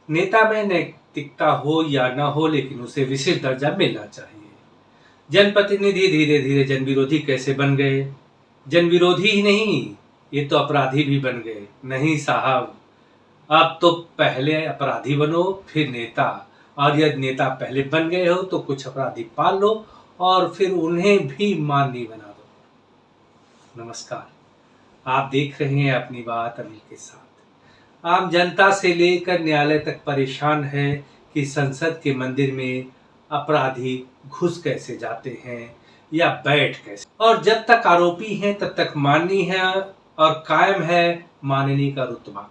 नेता में नैतिकता हो या न हो, लेकिन उसे विशेष दर्जा मिलना चाहिए। जनप्रतिनिधि धीरे धीरे जन विरोधी कैसे बन गए? जन विरोधी ही नहीं, ये तो अपराधी भी बन गए। नहीं साहब, अब तो पहले अपराधी बनो फिर नेता, और यदि नेता पहले बन गए हो तो कुछ अपराधी पाल लो और फिर उन्हें भी माननीय बना दो। नमस्कार, आप देख रहे हैं अपनी बात अनिल के साथ। आम जनता से लेकर न्यायालय तक परेशान है कि संसद के मंदिर में अपराधी घुस कैसे जाते हैं या बैठ कैसे, और जब तक आरोपी हैं तब तक माननीय है और कायम है माननीय का रुतबा।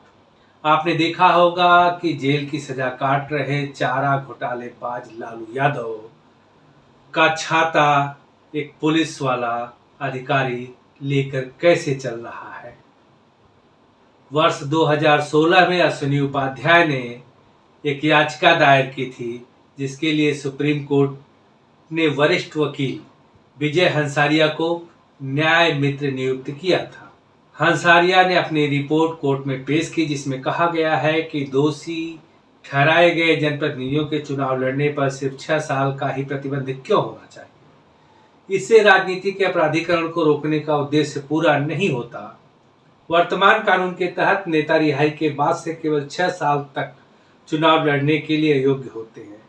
आपने देखा होगा कि जेल की सजा काट रहे चारा घोटालेबाज लालू यादव का छाता एक पुलिस वाला अधिकारी लेकर कैसे चल रहा है। वर्ष 2016 में अश्विनी उपाध्याय ने एक याचिका दायर की थी, जिसके लिए सुप्रीम कोर्ट ने वरिष्ठ वकील विजय हंसारिया को न्याय मित्र नियुक्त किया था। हंसारिया ने अपनी रिपोर्ट कोर्ट में पेश की, जिसमें कहा गया है कि दोषी ठहराए गए जनप्रतिनिधियों के चुनाव लड़ने पर सिर्फ 6 साल का ही प्रतिबंध क्यों होना चाहिए। इससे राजनीति के अपराधीकरण को रोकने का उद्देश्य पूरा नहीं होता। वर्तमान कानून के तहत नेता रिहाई के बाद से केवल 6 साल तक चुनाव लड़ने के लिए योग्य होते हैं।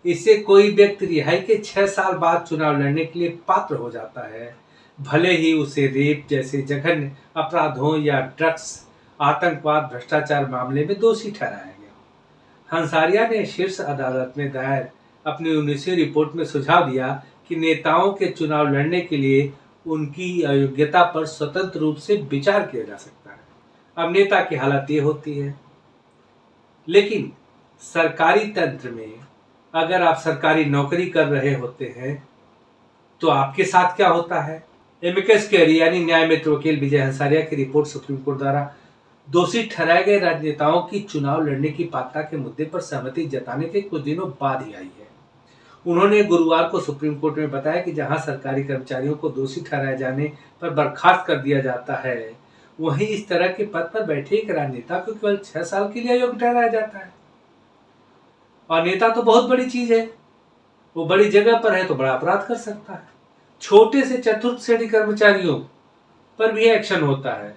इससे कोई व्यक्ति रिहाई के 6 साल बाद चुनाव लड़ने के लिए पात्र हो जाता है, भले ही उसे रेप जैसे जघन्य अपराधों या ड्रग्स, आतंकवाद, भ्रष्टाचार मामले में दोषी ठहराया गया। हंसारिया ने शीर्ष अदालत में दायर अपनी 19वीं रिपोर्ट में सुझाव दिया कि नेताओं के चुनाव लड़ने के लिए उनकी अयोग्यता पर स्वतंत्र रूप से विचार किया जा सकता है। अब नेता की हालत ये होती है, लेकिन सरकारी तंत्र में अगर आप सरकारी नौकरी कर रहे होते हैं तो आपके साथ क्या होता है। एमिकस क्यूरी यानी न्याय मित्र वकील विजय हंसारिया की रिपोर्ट सुप्रीम कोर्ट द्वारा दोषी ठहराए गए राजनेताओं की चुनाव लड़ने की पात्रता के मुद्दे पर सहमति जताने के कुछ दिनों बाद ही आई है। उन्होंने गुरुवार को सुप्रीम कोर्ट में बताया कि जहां सरकारी कर्मचारियों को दोषी ठहराए जाने पर बर्खास्त कर दिया जाता है, वहीं इस तरह के पद पर बैठे एक राजनेता को केवल 6 साल के लिए अयोग्य ठहराया जाता है। और नेता तो बहुत बड़ी चीज है, वो बड़ी जगह पर है तो बड़ा अपराध कर सकता है। छोटे से चतुर्थ श्रेणी कर्मचारियों पर भी एक्शन होता है।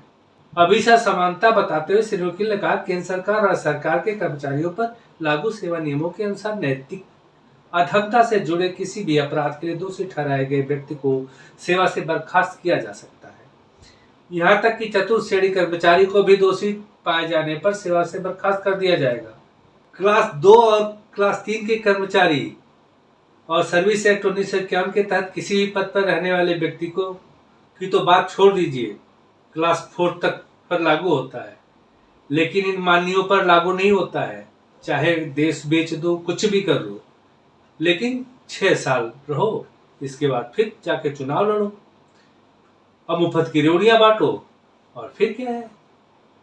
अभिसा समानता बताते हुए श्री वकील ने कहा, केंद्र सरकार और सरकार के कर्मचारियों पर लागू सेवा नियमों के अनुसार नैतिक अधमता से जुड़े किसी भी अपराध के लिए दोषी ठहराए गए व्यक्ति को सेवा से बर्खास्त किया जा सकता है। यहाँ तक कि चतुर्थ श्रेणी कर्मचारी को भी दोषी पाए जाने पर सेवा से बर्खास्त कर दिया जाएगा। क्लास 2 और क्लास 3 के कर्मचारी और सर्विस एक्ट 1951 के तहत किसी भी पद पर रहने वाले व्यक्ति को की तो बात छोड़ दीजिए, क्लास 4 तक पर लागू होता है, लेकिन इन माननीयों पर लागू नहीं होता है। चाहे देश बेच दो, कुछ भी कर लो, लेकिन 6 साल रहो, इसके बाद फिर जाके चुनाव लड़ो, अब मुफ्त की रेवड़ियां बांटो, और फिर क्या है,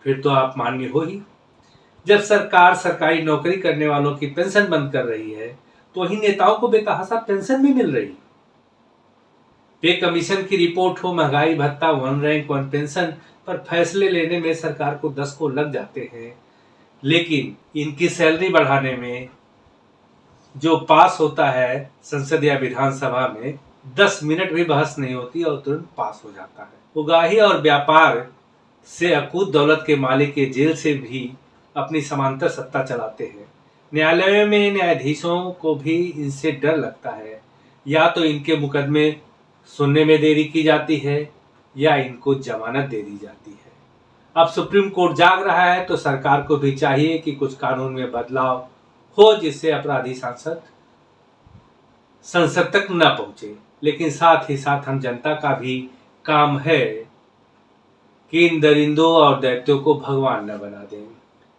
फिर तो आप माननीय हो ही। जब सरकार सरकारी नौकरी करने वालों की पेंशन बंद कर रही है, तो वही नेताओं को बेतहासा पेंशन भी मिल रही। पे कमीशन की रिपोर्ट हो, महंगाई भत्ता, वन रैंक वन पेंशन पर फैसले लेने में सरकार को 10 को लग जाते हैं, लेकिन इनकी सैलरी बढ़ाने में जो पास होता है संसद या विधानसभा में, 10 मिनट भी बहस नहीं होती और तुरंत पास हो जाता है। उगाही और व्यापार से अकूत दौलत के मालिक के जेल से भी अपनी समांतर सत्ता चलाते हैं। न्यायालयों में न्यायाधीशों को भी इनसे डर लगता है, या तो इनके मुकदमे सुनने में देरी की जाती है या इनको जमानत दे दी जाती है। अब सुप्रीम कोर्ट जाग रहा है तो सरकार को भी चाहिए कि कुछ कानून में बदलाव हो, जिससे अपराधी संसद तक न पहुंचे। लेकिन साथ ही साथ हम जनता का भी काम है कि इन दरिंदों और दैत्यों को भगवान न बना दें।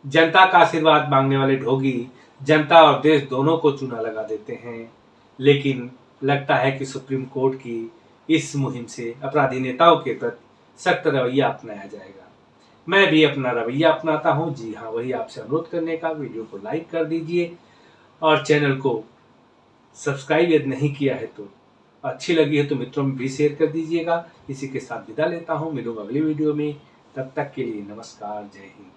जनता का आशीर्वाद मांगने वाले ढोंगी जनता और देश दोनों को चूना लगा देते हैं, लेकिन लगता है कि सुप्रीम कोर्ट की इस मुहिम से अपराधी नेताओं के प्रति सख्त रवैया अपनाया जाएगा। मैं भी अपना रवैया अपनाता हूं। जी हाँ, वही आपसे अनुरोध करने का, वीडियो को लाइक कर दीजिए और चैनल को सब्सक्राइब यदि नहीं किया है तो अच्छी लगी है तो मित्रों में भी शेयर कर दीजिएगा। इसी के साथ विदा लेता हूँ, मिलूंगा अगली वीडियो में। तब तक के लिए नमस्कार, जय हिंद।